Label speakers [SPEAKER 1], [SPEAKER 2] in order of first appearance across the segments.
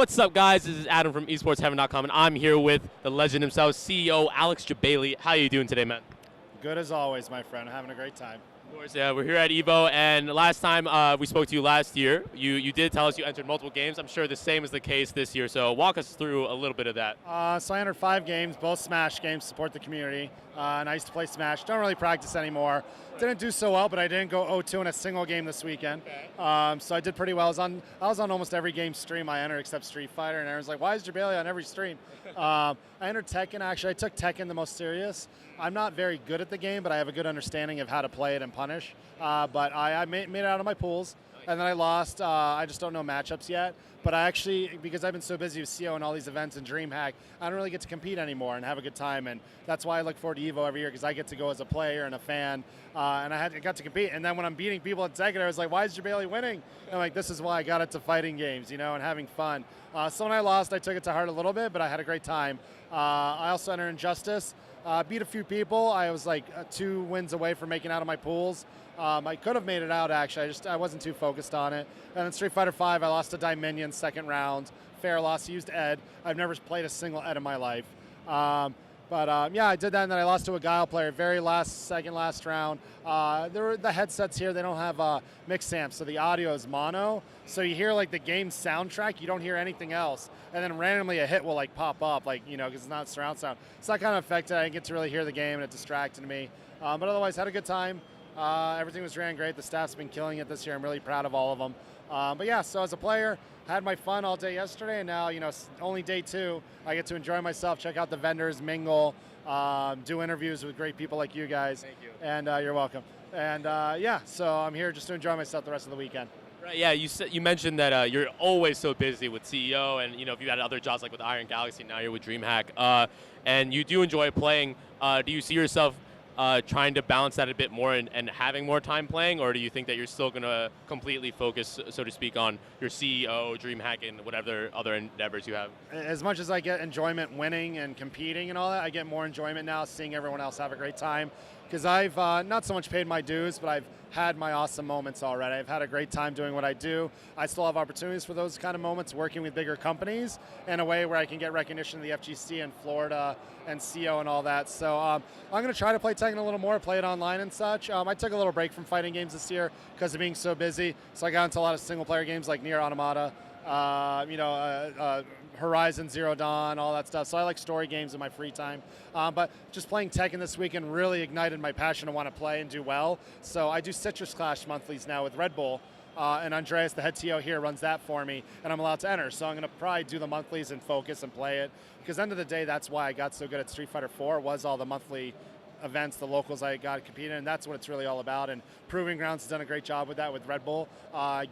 [SPEAKER 1] What's up, guys? This is Adam from esportsheaven.com, and I'm here with the legend himself, CEO Alex Jebailey. How are you doing today, man?
[SPEAKER 2] Good as always, my friend. Having a great time.
[SPEAKER 1] Of course, yeah, we're here at EVO, and last time we spoke to you last year, you did tell us you entered multiple games. I'm sure the same is the case this year, so walk us through a little bit of that.
[SPEAKER 2] So I entered 5 games, both Smash games, support the community, and I used to play Smash. Don't really practice anymore. Didn't do so well, but I didn't go 0-2 in a single game this weekend. Okay. So I did pretty well. I was on almost every game stream I entered except Street Fighter, and everyone's like, why is Jebailey on every stream? I entered Tekken, actually. I took Tekken the most serious. I'm not very good at the game, but I have a good understanding of how to play it and punish. But I made it out of my pools, and then I lost. I just don't know matchups yet. But I actually, because I've been so busy with CO and all these events and Dreamhack, I don't really get to compete anymore and have a good time. And that's why I look forward to EVO every year, because I get to go as a player and a fan. And I got to compete. And then when I'm beating people at Tekken, I was like, why is Jebailey winning? And I'm like, this is why I got into fighting games, and having fun. So when I lost, I took it to heart a little bit, but I had a great time. I also entered Injustice. Beat a few people. I was like 2 wins away from making out of my pools. I could have made it out, actually. I wasn't too focused on it. And then Street Fighter V, I lost to Dominion second round. Fair loss. I used Ed. I've never played a single Ed in my life. Yeah, I did that, and then I lost to a Guile player, second last round. The headsets here, they don't have mix amps, so the audio is mono. So you hear like the game soundtrack, you don't hear anything else. And then randomly a hit will like pop up, because it's not surround sound. So that kind of affected. I didn't get to really hear the game, and it distracted me. But otherwise, had a good time. Everything was ran great. The staff's been killing it this year. I'm really proud of all of them. But yeah, so as a player, had my fun all day yesterday, and now, only day 2. I get to enjoy myself, check out the vendors, mingle, do interviews with great people like you guys.
[SPEAKER 1] Thank you.
[SPEAKER 2] And you're welcome. And yeah, so I'm here just to enjoy myself the rest of the weekend.
[SPEAKER 1] Right, yeah, you mentioned that you're always so busy with CEO, and if you had other jobs like with Iron Galaxy, now you're with Dreamhack, and you do enjoy playing. Do you see yourself trying to balance that a bit more and having more time playing, or do you think that you're still going to completely focus, so to speak, on your CEO, Dreamhack, and whatever other endeavors you have?
[SPEAKER 2] As much as I get enjoyment winning and competing and all that, I get more enjoyment now seeing everyone else have a great time, because I've not so much paid my dues, but I've had my awesome moments already. I've had a great time doing what I do. I still have opportunities for those kind of moments working with bigger companies in a way where I can get recognition of the FGC in Florida and CO and all that. So I'm going to try to play Tekken a little more, play it online and such. I took a little break from fighting games this year because of being so busy. So I got into a lot of single player games like Nier Automata, Horizon Zero Dawn, all that stuff. So I like story games in my free time. But just playing Tekken this weekend really ignited my passion to want to play and do well. So I do Citrus Clash monthlies now with Red Bull. And Andreas, the head TO here, runs that for me, and I'm allowed to enter. So I'm going to probably do the monthlies and focus and play it. Because end of the day, that's why I got so good at Street Fighter 4, was all the monthly events, the locals I got to compete in, and that's what it's really all about. And Proving Grounds has done a great job with that with Red Bull,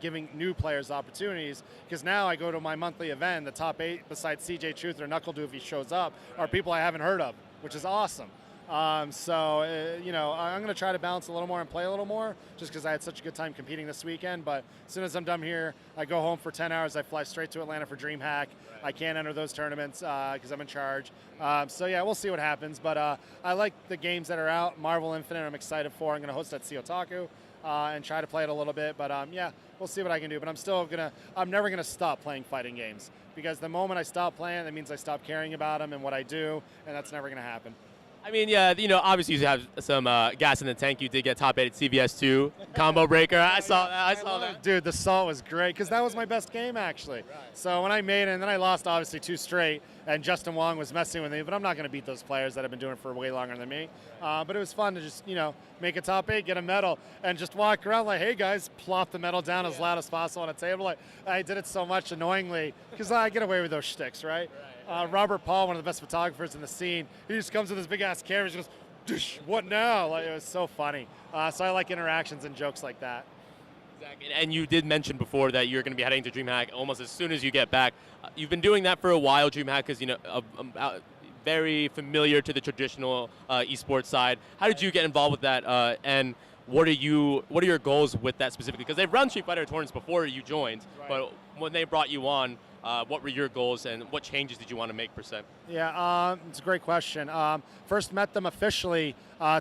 [SPEAKER 2] giving new players opportunities, because now I go to my monthly event, the top 8, besides CJ Truth or Knuckle if he shows up, are people I haven't heard of, which is awesome. I'm going to try to balance a little more and play a little more, just because I had such a good time competing this weekend. But as soon as I'm done here, I go home for 10 hours. I fly straight to Atlanta for Dreamhack. Right. I can't enter those tournaments because I'm in charge. So yeah, we'll see what happens. But I like the games that are out. Marvel Infinite, I'm excited for. I'm going to host at Otaku and try to play it a little bit. But yeah, we'll see what I can do. But I'm never going to stop playing fighting games, because the moment I stop playing, that means I stop caring about them and what I do, and that's never going to happen.
[SPEAKER 1] I mean, yeah, obviously you have some gas in the tank. You did get top 8 at CVS2 combo breaker. I saw that.
[SPEAKER 2] Dude, the salt was great, because that was my best game, actually. Right. So when I made it, and then I lost, obviously, 2 straight, and Justin Wong was messing with me, but I'm not going to beat those players that have been doing it for way longer than me. But it was fun to just, make a top 8, get a medal, and just walk around like, hey, guys, plop the medal down as loud as possible on a table. I did it so much annoyingly, because I get away with those shticks, right? Robert Paul, one of the best photographers in the scene, he just comes with his big-ass camera, he just goes, Dish, what now? It was so funny. So I like interactions and jokes like that.
[SPEAKER 1] Exactly. And you did mention before that you're going to be heading to Dreamhack almost as soon as you get back. You've been doing that for a while, Dreamhack, is very familiar to the traditional esports side. How did you get involved with that? And what are your goals with that specifically? Because they've run Street Fighter tournaments before you joined, right. But when they brought you on, what were your goals, and what changes did you want to make per se?
[SPEAKER 2] Yeah, it's a great question. First met them officially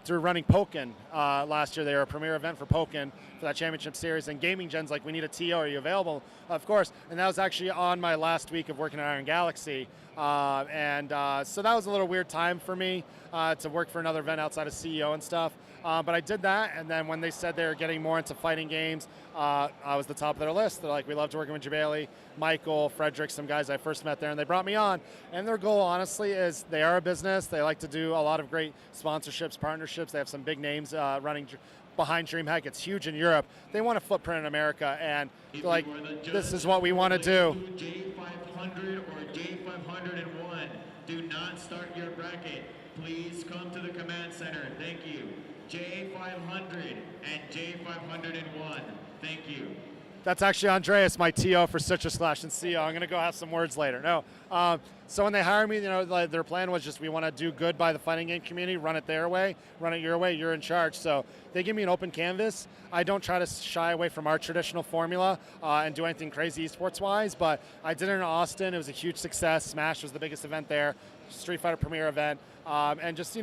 [SPEAKER 2] through running Pokken last year. They were a premier event for Pokken for that championship series, and Gaming Gen's like, we need a TO, are you available? Of course, and that was actually on my last week of working at Iron Galaxy. So that was a little weird time for me to work for another event outside of CEO and stuff. But I did that, and then when they said they were getting more into fighting games, I was the top of their list. They're like, we loved working with Jebailey, Michael, Frederick, some guys I first met there, and they brought me on. And their goal, honestly, is they are a business. They like to do a lot of great sponsorships, partnerships. They have some big names running behind Dreamhack. It's huge in Europe. They want a footprint in America, and like, this is what we want to do.
[SPEAKER 3] J500 or J501, do not start your bracket. Please come to the command center. Thank you. J500 and J501. Thank you.
[SPEAKER 2] That's actually Andreas, my TO for Citrus Clash and CEO. I'm going to go have some words later. No. So when they hired me, like, their plan was just, we want to do good by the fighting game community, run it their way, run it your way, you're in charge. So they give me an open canvas. I don't try to shy away from our traditional formula and do anything crazy esports-wise, but I did it in Austin. It was a huge success. Smash was the biggest event there, Street Fighter premier event. And just,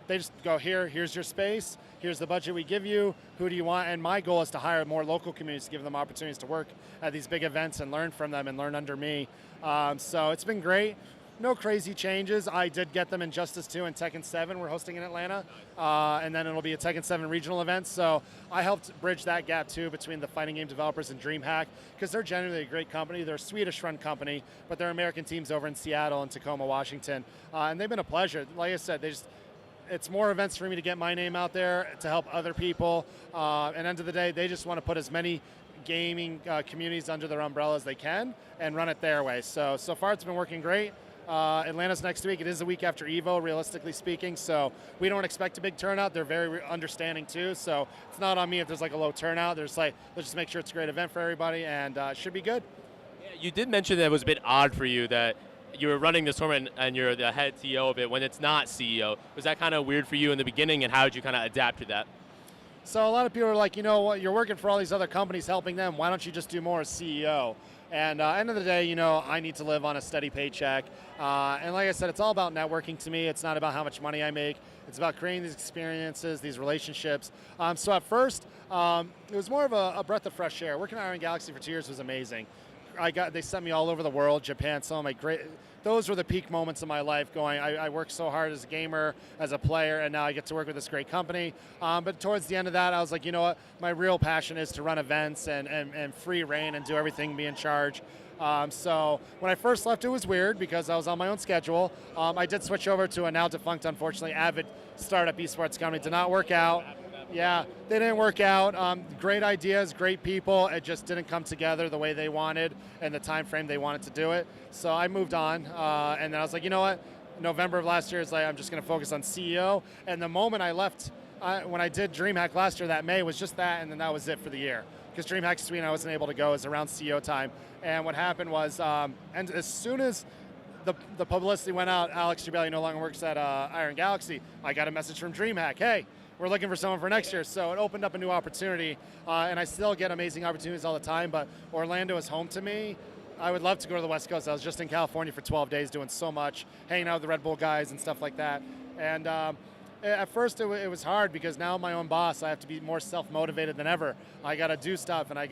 [SPEAKER 2] they just go, here's your space, here's the budget we give you, who do you want? And my goal is to hire more local communities to give them opportunities to work at these big events and learn from them and learn under me. So it's been great. No crazy changes. I did get them Injustice 2 and Tekken 7 we're hosting in Atlanta, and then it'll be a Tekken 7 regional event. So I helped bridge that gap too between the fighting game developers and Dreamhack, because they're genuinely a great company. They're a Swedish-run company, but they're American teams over in Seattle and Tacoma, Washington, and they've been a pleasure. Like I said, it's more events for me to get my name out there, to help other people, and end of the day, they just want to put as many gaming communities under their umbrella as they can and run it their way. So far it's been working great. Atlanta's next week. It is the week after Evo, realistically speaking, so we don't expect a big turnout. They're very understanding too, so it's not on me if there's like a low turnout. There's like, let's just make sure it's a great event for everybody, and it should be good.
[SPEAKER 1] Yeah, you did mention that it was a bit odd for you that you were running this tournament and you're the head TO of it when it's not CEO. Was that kind of weird for you in the beginning, and how did you kind of adapt to that?
[SPEAKER 2] So a lot of people are like, you know what, you're working for all these other companies, helping them. Why don't you just do more as CEO? And end of the day, I need to live on a steady paycheck. And like I said, it's all about networking to me. It's not about how much money I make. It's about creating these experiences, these relationships. So at first, it was more of a breath of fresh air. Working at Iron Galaxy for 2 years was amazing. They sent me all over the world, Japan, some of my great. Those were the peak moments of my life going, I worked so hard as a gamer, as a player, and now I get to work with this great company. But towards the end of that, I was like, you know what? My real passion is to run events and free reign and do everything, be in charge. So when I first left, it was weird because I was on my own schedule. I did switch over to a now defunct, unfortunately, Avid startup esports company. Did not work out. Yeah, they didn't work out. Great ideas, great people. It just didn't come together the way they wanted and the time frame they wanted to do it. So I moved on, and then I was like, you know what? November of last year is like, I'm just going to focus on CEO. And the moment I left, when I did Dreamhack last year, that May was just that, and then that was it for the year. Because Dreamhack Sweden, I wasn't able to go. It was around CEO time. And what happened was, and as soon as the publicity went out, Alex Jebailey no longer works at Iron Galaxy, I got a message from Dreamhack, hey, we're looking for someone for next year. So it opened up a new opportunity, and I still get amazing opportunities all the time, but Orlando is home to me. I would love to go to the West Coast. I was just in California for 12 days doing so much, hanging out with the Red Bull guys and stuff like that. And at first it was hard because now I'm my own boss. I have to be more self-motivated than ever. I gotta do stuff, and I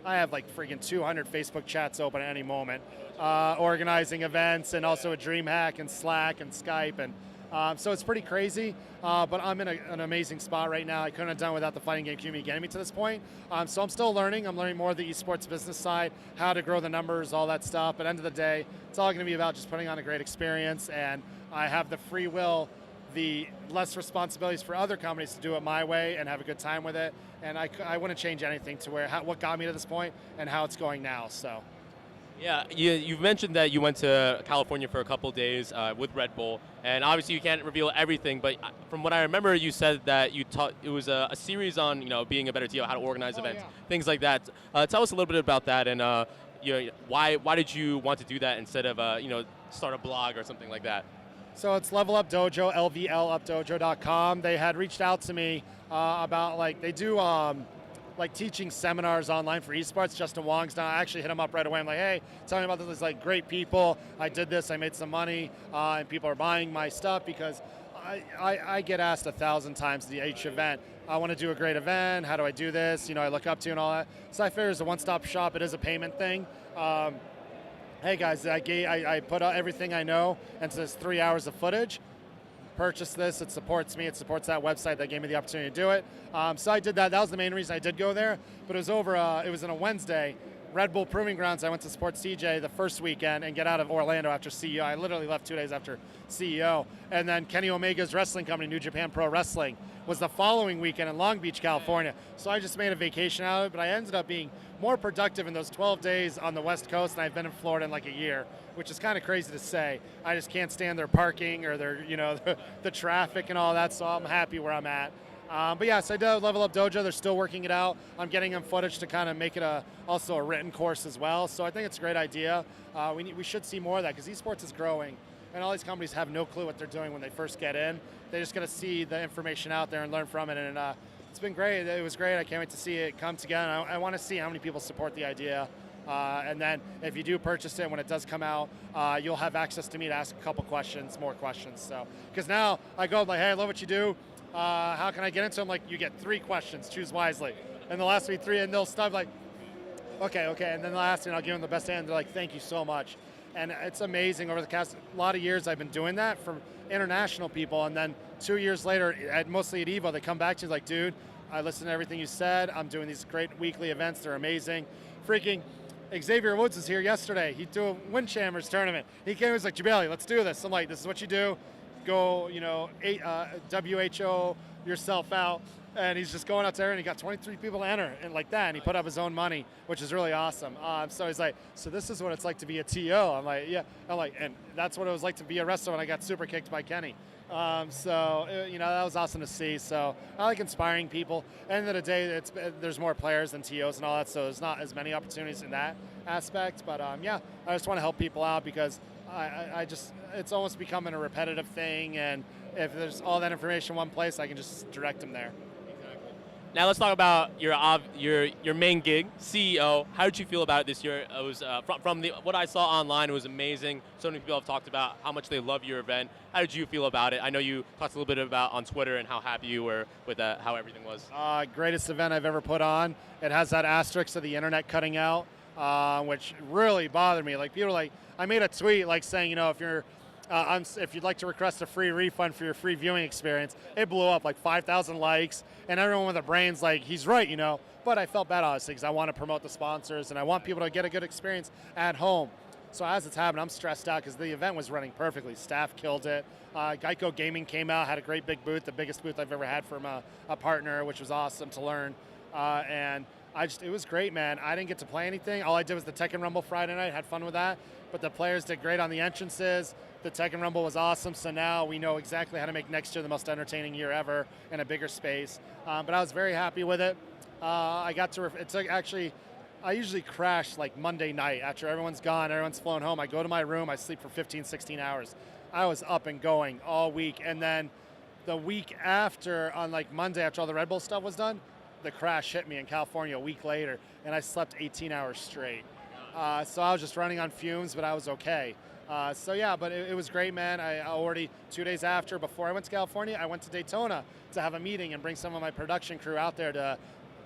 [SPEAKER 2] have like freaking 200 Facebook chats open at any moment, organizing events, and also a Dreamhack and Slack and Skype, and so it's pretty crazy, but I'm in an amazing spot right now. I couldn't have done without the fighting game community getting me to this point. So I'm still learning. I'm learning more of the esports business side, how to grow the numbers, all that stuff. But end of the day, it's all going to be about just putting on a great experience, and I have the free will, the less responsibilities for other companies to do it my way and have a good time with it. And I wouldn't change anything to what got me to this point and how it's going now. So.
[SPEAKER 1] Yeah, you've mentioned that you went to California for a couple of days with Red Bull, and obviously you can't reveal everything, but from what I remember, you said that you taught, it was a series on being a better TO, how to organize events, things like that. Tell us a little bit about that, and why did you want to do that instead of start a blog or something like that?
[SPEAKER 2] So it's Level Up Dojo, LVLupdojo.com. They had reached out to me about, like, they do like teaching seminars online for esports. Justin Wong's done. I actually hit him up right away. I'm like, hey, tell me about this. Like, great people. I did this. I made some money, and people are buying my stuff because I get asked 1,000 times at each event. I want to do a great event. How do I do this? I look up to you and all that. So I figure it's a one-stop shop. It is a payment thing. Hey guys, I put out everything I know into this 3 hours of footage. Purchase this, it supports me, it supports that website that gave me the opportunity to do it. So I did that. That was the main reason I did go there. But it was it was on a Wednesday. Red Bull Proving Grounds, I went to support CJ the first weekend and get out of Orlando after CEO. I literally left 2 days after CEO. And then Kenny Omega's wrestling company, New Japan Pro Wrestling, was the following weekend in Long Beach, California. So I just made a vacation out of it, but I ended up being more productive in those 12 days on the West Coast than I've been in Florida in like a year, which is kind of crazy to say. I just can't stand their parking or their, the traffic and all that, so I'm happy where I'm at. But yeah, so I did Level Up Dojo. They're still working it out. I'm getting them footage to kind of make it also a written course as well. So I think it's a great idea. We should see more of that because esports is growing, and all these companies have no clue what they're doing when they first get in. They just got to see the information out there and learn from it. And it's been great. It was great. I can't wait to see it come together. I want to see how many people support the idea. And then if you do purchase it, when it does come out, you'll have access to me to ask a couple questions, more questions. So, because now I go like, hey, I love what you do. How can I get into them? Like, you get 3 questions, choose wisely. And the last 3, and they'll stop like, okay. And then the last, I'll give them the best hand. They're like, thank you so much. And it's amazing. Over the past lot of years, I've been doing that for international people. And then 2 years later, mostly at EVO, they come back to you like, dude, I listened to everything you said. I'm doing these great weekly events. They're amazing. Freaking Xavier Woods was here yesterday. He threw a Windjammers tournament. He came and was like, Jebailey, let's do this. I'm like, this is what you do. Go, WHO yourself out. And he's just going out there, and he got 23 people to enter, and like that, and he put up his own money, which is really awesome. So he's like, so this is what it's like to be a TO. I'm like, yeah. I'm like, and that's what it was like to be a wrestler when I got super kicked by Kenny. That was awesome to see. So I like inspiring people. At the end of the day, there's more players than TOs and all that, so there's not as many opportunities in that aspect. But I just want to help people out because it's almost becoming a repetitive thing, and if there's all that information in one place, I can just direct them there.
[SPEAKER 1] Now let's talk about your main gig, CEO. How did you feel about it this year? It was from what I saw online, it was amazing. So many people have talked about how much they love your event. How did you feel about it? I know you talked a little bit about on Twitter and how happy you were with how everything was.
[SPEAKER 2] Greatest event I've ever put on. It has that asterisk of the internet cutting out, which really bothered me. Like, people like, I made a tweet like saying, if you'd like to request a free refund for your free viewing experience, it blew up like 5,000 likes, and everyone with their brains like, he's right, But I felt bad, honestly, because I want to promote the sponsors, and I want people to get a good experience at home. So as it's happening, I'm stressed out because the event was running perfectly. Staff killed it. Geico Gaming came out, had a great big booth, the biggest booth I've ever had from a partner, which was awesome to learn. And it was great, man. I didn't get to play anything. All I did was the Tekken Rumble Friday night, had fun with that. But the players did great on the entrances. The Tekken Rumble was awesome, so now we know exactly how to make next year the most entertaining year ever in a bigger space. But I was very happy with it. I usually crash like Monday night after everyone's gone, everyone's flown home. I go to my room, I sleep for 15, 16 hours. I was up and going all week. And then the week after, on like Monday, after all the Red Bull stuff was done, the crash hit me in California a week later, and I slept 18 hours straight. So I was just running on fumes, but I was okay. But it was great, man. I already, 2 days after, before I went to California, I went to Daytona to have a meeting and bring some of my production crew out there to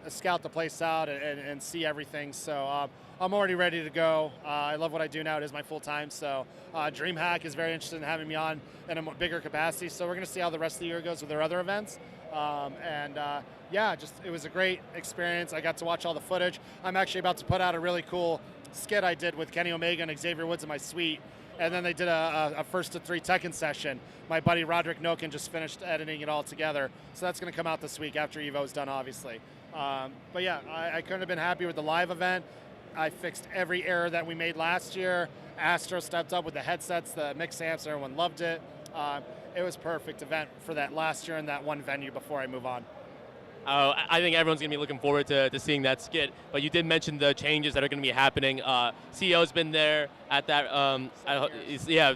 [SPEAKER 2] scout the place out and see everything. So I'm already ready to go. I love what I do now. It is my full time. So Dreamhack is very interested in having me on in a bigger capacity. So we're going to see how the rest of the year goes with their other events. It was a great experience. I got to watch all the footage. I'm actually about to put out a really cool skit I did with Kenny Omega and Xavier Woods in my suite. And then they did a first to 3 Tekken session. My buddy Roderick Noken just finished editing it all together. So that's going to come out this week after EVO's done, obviously. I couldn't have been happier with the live event. I fixed every error that we made last year. Astro stepped up with the headsets, the mix amps, everyone loved it. It was a perfect event for that last year in that one venue before I move on.
[SPEAKER 1] I think everyone's going to be looking forward to seeing that skit. But you did mention the changes that are going to be happening. CEO's been there at that.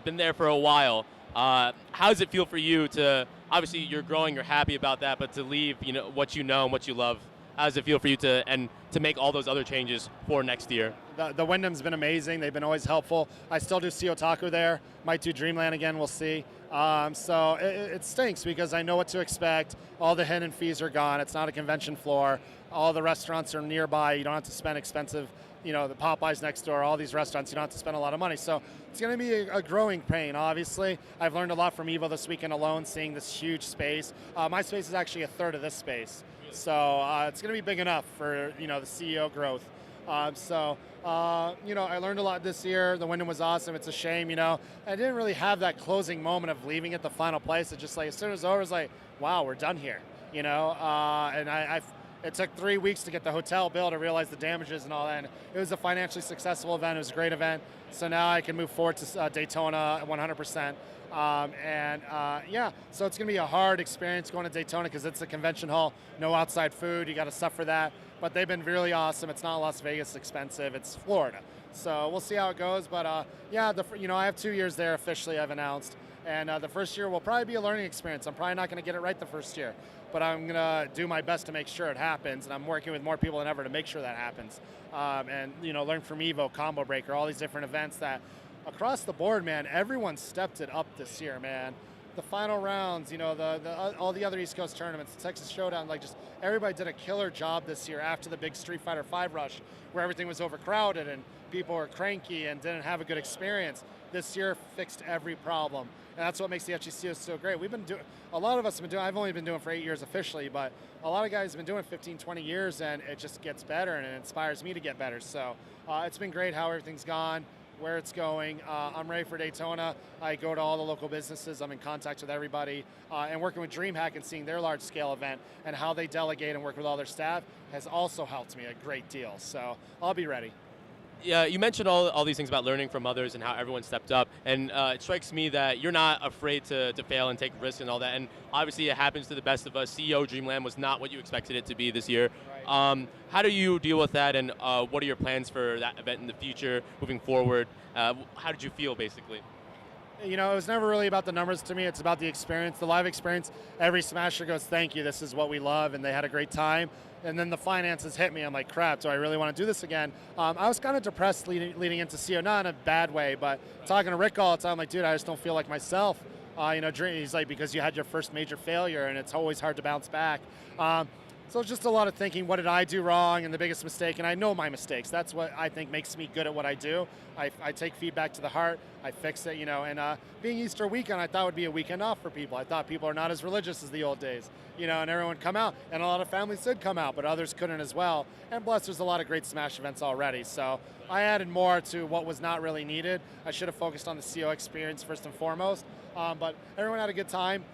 [SPEAKER 1] Been there for a while. How does it feel for you to? Obviously, you're growing. You're happy about that, but to leave, what you know and what you love How does it feel for you to make all those other changes for next year?
[SPEAKER 2] The Wyndham's been amazing. They've been always helpful. I still do CO Taco there. Might do Dreamland again. We'll see. So it stinks because I know what to expect. All the hidden fees are gone. It's not a convention floor. All the restaurants are nearby. You don't have to spend expensive, the Popeyes next door, all these restaurants, you don't have to spend a lot of money. So it's going to be a growing pain, obviously. I've learned a lot from Evo this weekend alone, seeing this huge space. My space is actually a third of this space. So it's going to be big enough for, the CEO growth. I learned a lot this year. The Wyndham was awesome. It's a shame, I didn't really have that closing moment of leaving at the final place. It's just like, as soon as it was over, it was like, wow, we're done here, it took 3 weeks to get the hotel bill to realize the damages and all that. And it was a financially successful event. It was a great event. So now I can move forward to Daytona 100%. So it's going to be a hard experience going to Daytona because it's a convention hall, no outside food. You got to suffer that. But they've been really awesome. It's not Las Vegas expensive. It's Florida. So we'll see how it goes. But I have 2 years there officially, I've announced. And the first year will probably be a learning experience. I'm probably not going to get it right the first year, but I'm going to do my best to make sure it happens. And I'm working with more people than ever to make sure that happens. Learn from Evo, Combo Breaker, all these different events that across the board, man, everyone stepped it up this year, man. The final rounds, all the other East Coast tournaments, the Texas Showdown, just everybody did a killer job this year after the big Street Fighter V rush where everything was overcrowded and people were cranky and didn't have a good experience. This year fixed every problem. And that's what makes the FGCO so great. A lot of us have been doing, I've only been doing for 8 years officially, but a lot of guys have been doing 15, 20 years and it just gets better and it inspires me to get better. So it's been great how everything's gone, where it's going. I'm ready for Daytona. I go to all the local businesses. I'm in contact with everybody. And working with Dreamhack and seeing their large scale event and how they delegate and work with all their staff has also helped me a great deal. So I'll be ready.
[SPEAKER 1] Yeah, you mentioned all these things about learning from others and how everyone stepped up, and it strikes me that you're not afraid to fail and take risks and all that, and obviously it happens to the best of us. CEO Dreamland was not what you expected it to be this year. Right. How do you deal with that, and what are your plans for that event in the future, moving forward? How did you feel, basically?
[SPEAKER 2] It was never really about the numbers to me. It's about the experience, the live experience. Every Smasher goes, thank you, this is what we love, and they had a great time. And then the finances hit me. I'm like, crap, do I really want to do this again? I was kind of depressed leading into CO, not in a bad way, but talking to Rick all the time, I'm like, dude, I just don't feel like myself. He's like, because you had your first major failure, and it's always hard to bounce back. So it's just a lot of thinking, what did I do wrong and the biggest mistake? And I know my mistakes. That's what I think makes me good at what I do. I take feedback to the heart. I fix it, and being Easter weekend, I thought would be a weekend off for people. I thought people are not as religious as the old days, and everyone come out. And a lot of families did come out, but others couldn't as well. And plus, there's a lot of great Smash events already. So I added more to what was not really needed. I should have focused on the CO experience first and foremost. But everyone had a good time.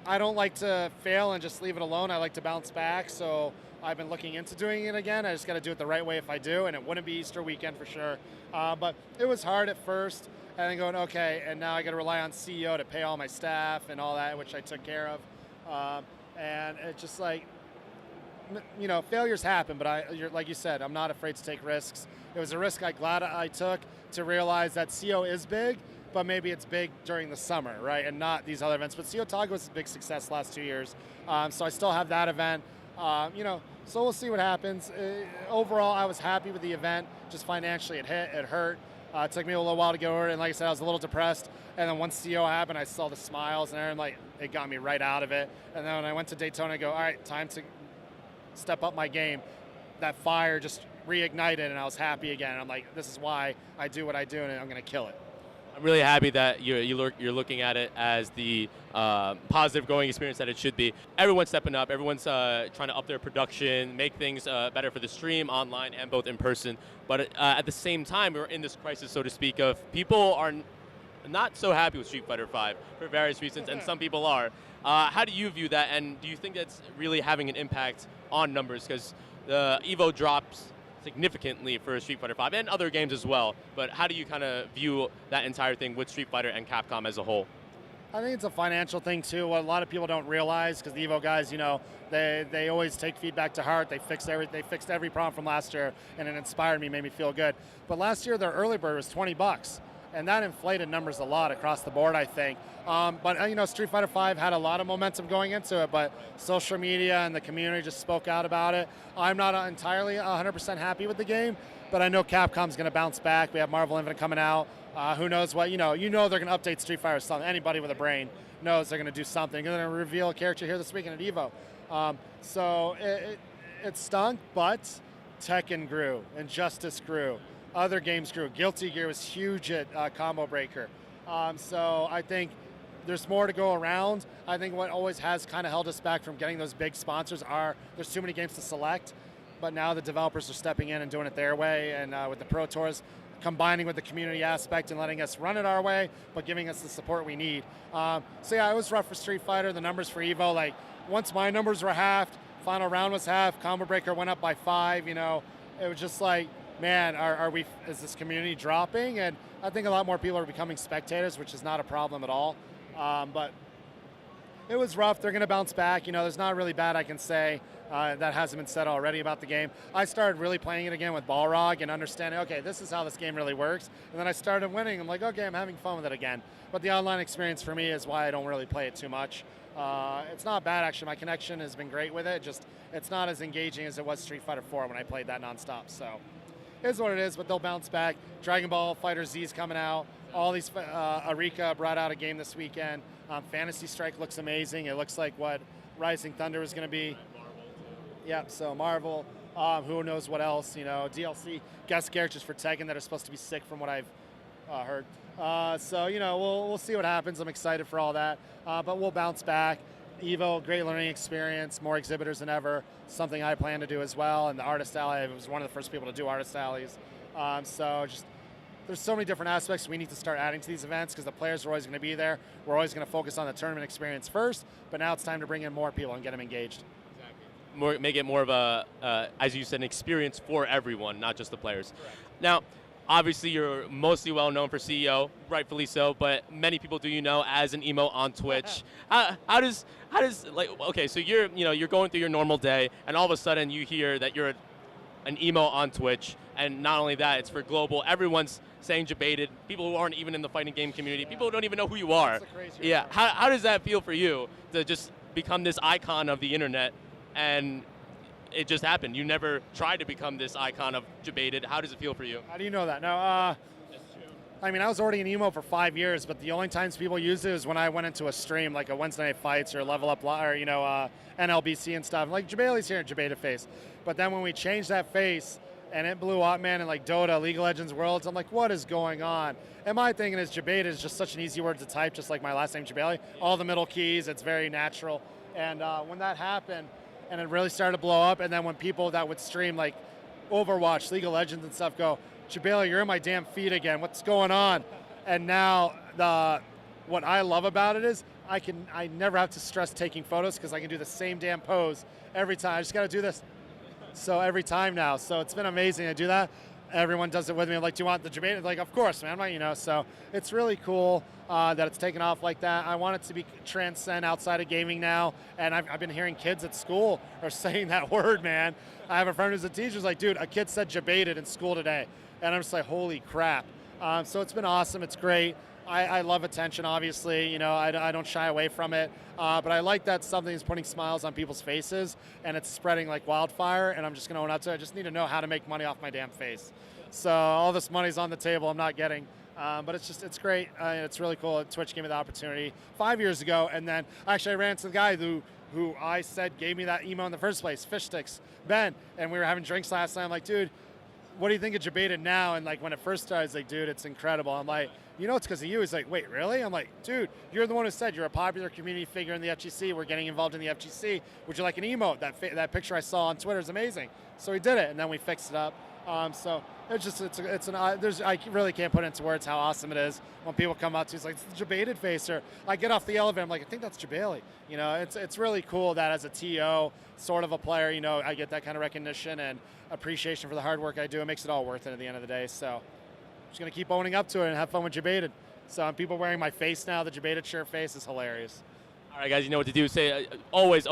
[SPEAKER 2] I don't like to fail and just leave it alone. I like to bounce back, so I've been looking into doing it again. I just got to do it the right way if I do, and it wouldn't be Easter weekend for sure. But it was hard at first, and then going, okay, and now I got to rely on CEO to pay all my staff and all that, which I took care of. And it's just like, failures happen, but like you said, I'm not afraid to take risks. It was a risk I'm glad I took to realize that CO is big, but maybe it's big during the summer, right, and not these other events. But CO Taco was a big success last 2 years, so I still have that event. So we'll see what happens. Overall, I was happy with the event. Just financially, it hurt. It took me a little while to get over it, and like I said, I was a little depressed. And then once CO happened, I saw the smiles, and it got me right out of it. And then when I went to Daytona, I go, all right, time to step up my game. That fire just reignited, and I was happy again. I'm like, this is why I do what I do, and I'm going to kill it.
[SPEAKER 1] I'm really happy that you're looking at it as the positive going experience that it should be. Everyone's stepping up. Everyone's trying to up their production, make things better for the stream, online, and both in person. But at the same time, we're in this crisis, so to speak, of people are not so happy with Street Fighter V for various reasons, and some people are. How do you view that, and do you think that's really having an impact on numbers? Because the Evo drops significantly for Street Fighter V and other games as well, but how do you kind of view that entire thing with Street Fighter and Capcom as a whole?
[SPEAKER 2] I think it's a financial thing too. What a lot of people don't realize, because the Evo guys, they always take feedback to heart. They fixed every problem from last year, and it inspired me, made me feel good. But last year their early bird was $20, and that inflated numbers a lot across the board, I think. But you know, Street Fighter V had a lot of momentum going into it, but social media and the community just spoke out about it. I'm not entirely 100% happy with the game, but I know Capcom's going to bounce back. We have Marvel Infinite coming out. Who knows what, you know they're going to update Street Fighter or something. Anybody with a brain knows they're going to do something. They're going to reveal a character here this weekend at EVO. So it stunk, but Tekken grew, Injustice grew, other games grew. Guilty Gear was huge at Combo Breaker. So I think there's more to go around. I think what always has kind of held us back from getting those big sponsors are there's too many games to select, but now the developers are stepping in and doing it their way, and with the Pro Tours, combining with the community aspect and letting us run it our way, but giving us the support we need. So yeah, it was rough for Street Fighter. The numbers for EVO, like once my numbers were halved, final round was half, Combo Breaker went up by 5, it was just like, man, is this community dropping? And I think a lot more people are becoming spectators, which is not a problem at all. But it was rough. They're going to bounce back. There's not really bad I can say that hasn't been said already about the game. I started really playing it again with Balrog and understanding, okay, this is how this game really works. And then I started winning. I'm like, okay, I'm having fun with it again. But the online experience for me is why I don't really play it too much. It's not bad, actually. My connection has been great with it. Just it's not as engaging as it was Street Fighter 4 when I played that nonstop. So it is what it is, but they'll bounce back. Dragon Ball Fighter Z is coming out. All these, Arika brought out a game this weekend. Fantasy Strike looks amazing. It looks like what Rising Thunder is going to be. Yeah, so Marvel. Who knows what else? DLC guest characters for Tekken that are supposed to be sick from what I've heard. So we'll see what happens. I'm excited for all that, but we'll bounce back. EVO, great learning experience, more exhibitors than ever. Something I plan to do as well. And the Artist Alley, I was one of the first people to do Artist Alleys. So just there's so many different aspects we need to start adding to these events because the players are always going to be there. We're always going to focus on the tournament experience first, but now it's time to bring in more people and get them engaged.
[SPEAKER 1] Make it more of a, as you said, an experience for everyone, not just the players.
[SPEAKER 2] Correct.
[SPEAKER 1] Now, obviously, you're mostly well known for CEO, rightfully so, but many people do as an emo on Twitch. How does okay? So you're going through your normal day, and all of a sudden you hear that you're an emo on Twitch, and not only that, it's for global. Everyone's saying jebaited. People who aren't even in the fighting game community, people who don't even know who you are. Yeah. How does that feel for you to just become this icon of the internet? And it just happened. You never tried to become this icon of jebaited. How does it feel for you?
[SPEAKER 2] How do you know that? No, I was already an emo for 5 years, but the only times people used it is when I went into a stream, like a Wednesday Night Fights or Level Up, or NLBC and stuff. Like Jebailey's here in jebaited face. But then when we changed that face and it blew up, man, in like Dota, League of Legends Worlds, I'm like, what is going on? And my thinking is jebaited is just such an easy word to type, just like my last name, Jebailey. All the middle keys, it's very natural. And when that happened, and it really started to blow up, and then when people that would stream like Overwatch, League of Legends and stuff go, Jebailey, you're in my damn feed again, what's going on? And now what I love about it is I never have to stress taking photos because I can do the same damn pose every time. I just got to do this. So every time now. So it's been amazing to do that. Everyone does it with me. I'm like, do you want the jebaited? Like, of course, man. So it's really cool that it's taken off like that. I want it to be transcend outside of gaming now. And I've been hearing kids at school are saying that word, man. I have a friend who's a teacher who's like, dude, a kid said jebaited in school today. And I'm just like, holy crap. So it's been awesome. It's great. I love attention, obviously. I don't shy away from it. But I like that something is putting smiles on people's faces and it's spreading like wildfire. And I'm just going to own up to it. I just need to know how to make money off my damn face. So all this money's on the table. I'm not getting. But it's great. It's really cool. Twitch gave me the opportunity 5 years ago. And then actually I ran into the guy who I said gave me that email in the first place, Fish Sticks, Ben. And we were having drinks last night. I'm like, dude, what do you think of jebaited now? And like when it first started, I was like, dude, it's incredible. I'm like, it's because of you. He's like, wait, really? I'm like, dude, you're the one who said you're a popular community figure in the FGC. We're getting involved in the FGC. Would you like an emote? That picture I saw on Twitter is amazing. So he did it, and then we fixed it up. So I really can't put into words how awesome it is when people come up to it's like, it's the jebaited face, or I get off the elevator, I'm like, I think that's Jebailey. It's really cool that as a TO, sort of a player, I get that kind of recognition and appreciation for the hard work I do. It makes it all worth it at the end of the day. So I'm just going to keep owning up to it and have fun with jebaited. So people wearing my face now, the jebaited shirt face is hilarious.
[SPEAKER 1] All right, guys, you know what to do. Say always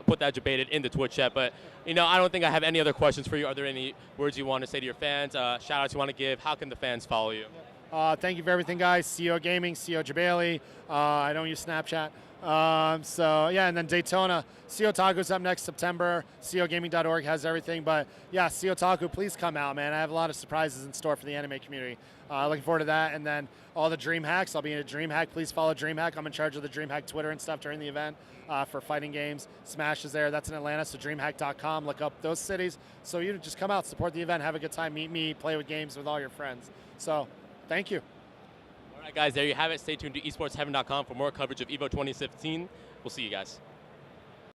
[SPEAKER 1] put that jebaited in the Twitch chat. But, I don't think I have any other questions for you. Are there any words you want to say to your fans, shout-outs you want to give? How can the fans follow you?
[SPEAKER 2] Thank you for everything, guys. CEO Gaming, CEO Jebailey. I don't use Snapchat. So yeah, and then Daytona. CO Taco's up next September. COGaming.org has everything. But yeah, CO Taco, please come out, man. I have a lot of surprises in store for the anime community. Looking forward to that. And then all the Dreamhacks. I'll be in a Dreamhack. Please follow Dreamhack. I'm in charge of the Dreamhack Twitter and stuff during the event for fighting games. Smash is there. That's in Atlanta. So Dreamhack.com. Look up those cities. So you just come out, support the event, have a good time, meet me, play with games with all your friends. So thank you.
[SPEAKER 1] All right, guys, there you have it. Stay tuned to esportsheaven.com for more coverage of EVO 2015. We'll see you guys.